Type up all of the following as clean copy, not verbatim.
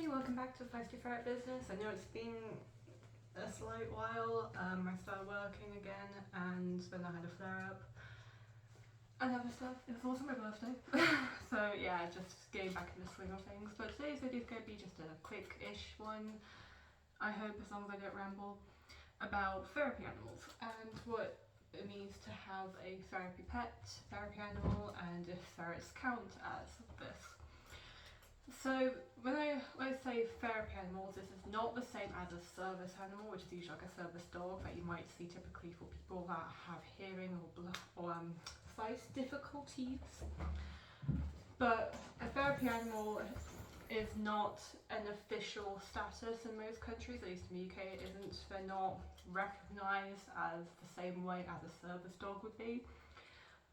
welcome back to Feisty Ferret Business. I know it's been a slight while. I started working again and then I had a flare up and other stuff. It was also my birthday. So yeah, just getting back in the swing of things. But today's video is going to be just a quick-ish one, I hope, as long as I don't ramble, about therapy animals and what it means to have a therapy animal, and if ferrets count as this. So when I say therapy animals, this is not the same as a service animal, which is usually like a service dog that you might see typically for people that have hearing or sight difficulties. But a therapy animal is not an official status in most countries, at least in the UK it isn't. They're not recognised as the same way as a service dog would be.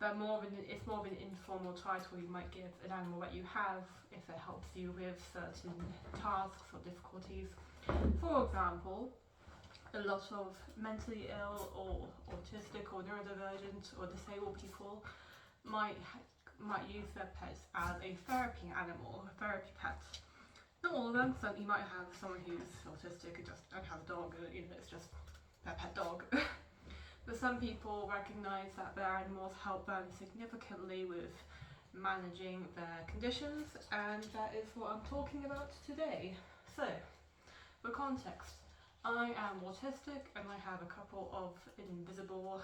It's more of an informal title you might give an animal that you have if it helps you with certain tasks or difficulties. For example, a lot of mentally ill or autistic or neurodivergent or disabled people might use their pets as a therapy animal, a therapy pet. Not all of them. Some you might have someone who's autistic who just don't have a dog, it's just their pet dog. But some people recognise that their animals help them significantly with managing their conditions, and that is what I'm talking about today. So, for context, I am autistic and I have a couple of invisible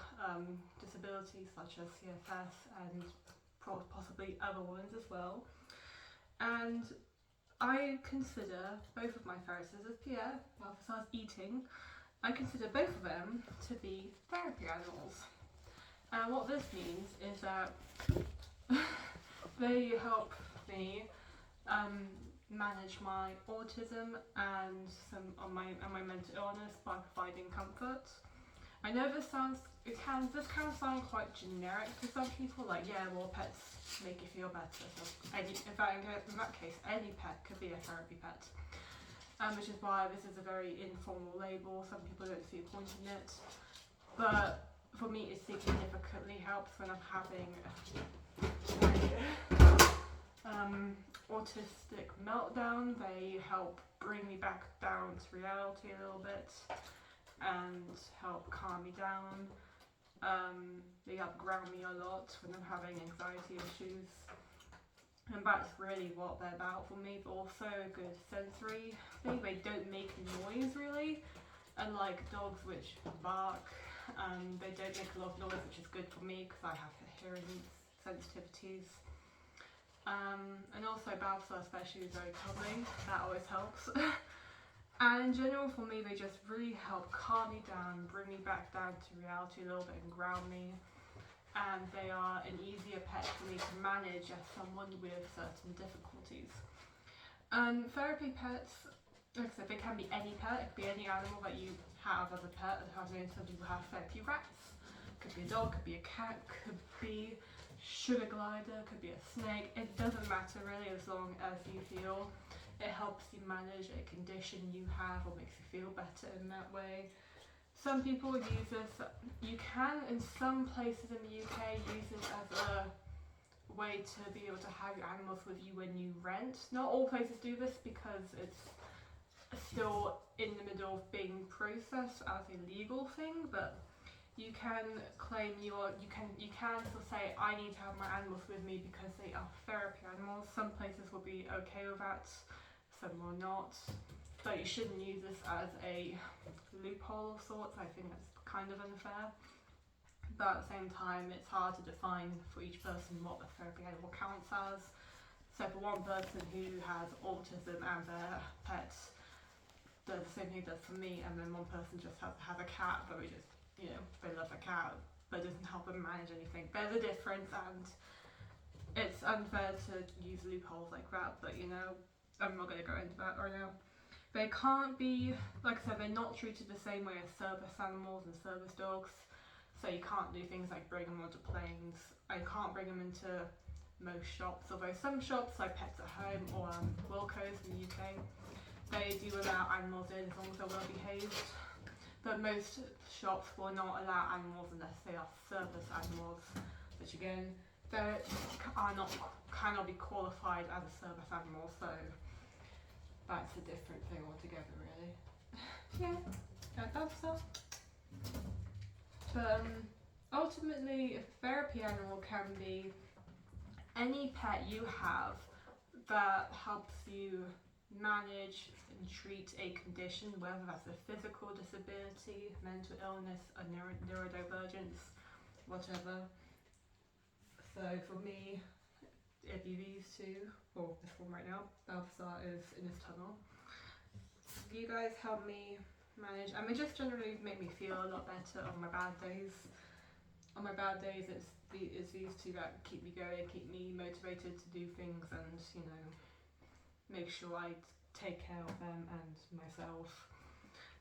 disabilities such as CFS and possibly other ones as well. And I consider both of my ferrets, as Pierre, well, besides eating, I consider both of them to be therapy animals. And what this means is that they help me manage my autism and my mental illness by providing comfort. I know this can sound quite generic to some people, like, yeah, well, pets make you feel better. So in that case, any pet could be a therapy pet. Which is why this is a very informal label. Some people don't see a point in it, but for me it significantly helps when I'm having an autistic meltdown. They help bring me back down to reality a little bit and help calm me down. They help ground me a lot when I'm having anxiety issues. And that's really what they're about for me, but also a good sensory thing. They don't make noise really, unlike dogs which bark. They don't make a lot of noise, which is good for me because I have hearing sensitivities. And also Balfour especially is very cuddling, that always helps. And in general for me, they just really help calm me down, bring me back down to reality a little bit and ground me. And they are an easier pet for me to manage as someone with certain difficulties. Therapy pets, like I said, they can be any pet. It could be any animal that you have as a pet. I've known some people have therapy rats. Could be a dog, could be a cat, could be sugar glider, could be a snake. It doesn't matter really, as long as you feel it helps you manage a condition you have or makes you feel better in that way. Some people use this, you can in some places in the UK use this as a way to be able to have your animals with you when you rent. Not all places do this because it's still in the middle of being processed as a legal thing, but you can claim you can still say, I need to have my animals with me because they are therapy animals. Some places will be okay with that, some will not. But you shouldn't use this as a loophole of sorts. I think that's kind of unfair. But at the same time, it's hard to define for each person what the therapy animal counts as. So for one person who has autism and their pets does the same thing it does for me, and then one person just has a cat, but they love a cat, but doesn't help them manage anything. There's a difference, and it's unfair to use loopholes like that, but I'm not going to go into that right now. They can't be, like I said, they're not treated the same way as service animals and service dogs. So you can't do things like bring them onto planes. I can't bring them into most shops, although some shops like Pets at Home or Wilco's in the UK, they do allow animals in as long as they're well behaved. But most shops will not allow animals unless they are service animals, which again, they cannot be qualified as a service animal, so that's a different thing altogether, really. Yeah, that's so. But ultimately, a therapy animal can be any pet you have that helps you manage and treat a condition, whether that's a physical disability, mental illness, a neurodivergence, whatever. So for me, it'd be these two, or this one right now. Balthazar is in this tunnel. You guys help me manage, I mean, just generally make me feel a lot better on my bad days. On my bad days, it's these two that keep me going, keep me motivated to do things, and you know, make sure I take care of them and myself.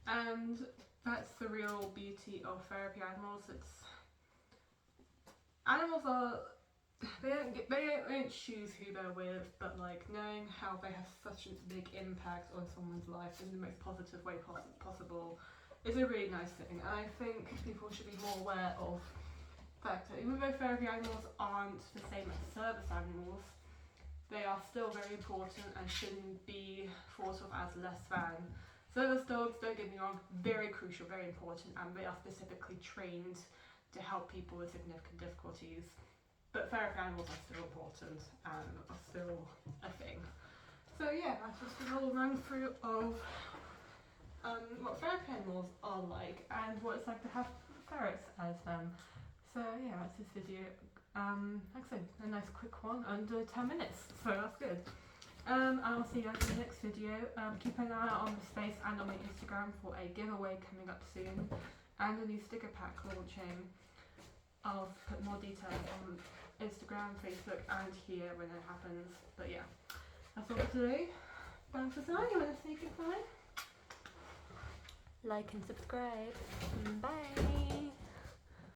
And that's the real beauty of therapy animals. Animals are, they don't choose who they're with, but like knowing how they have such a big impact on someone's life in the most positive way possible is a really nice thing. And I think people should be more aware of the fact that even though therapy animals aren't the same as service animals, they are still very important and shouldn't be thought of as less than. Service dogs, don't get me wrong, very crucial, very important, and they are specifically trained to help people with significant difficulties. But therapy animals are still important and are still a thing. So yeah, that's just a little run through of what therapy animals are like and what it's like to have ferrets as them. So yeah, that's this video. Like I said, a nice quick one, under 10 minutes, so that's good. I'll see you guys in the next video. Keep an eye out on the space and on my Instagram for a giveaway coming up soon, and a new sticker pack launching. I'll put more details on Instagram, Facebook, and here when it happens. But yeah, that's all for today. Thanks for tonight. You want to say goodbye? Like and subscribe.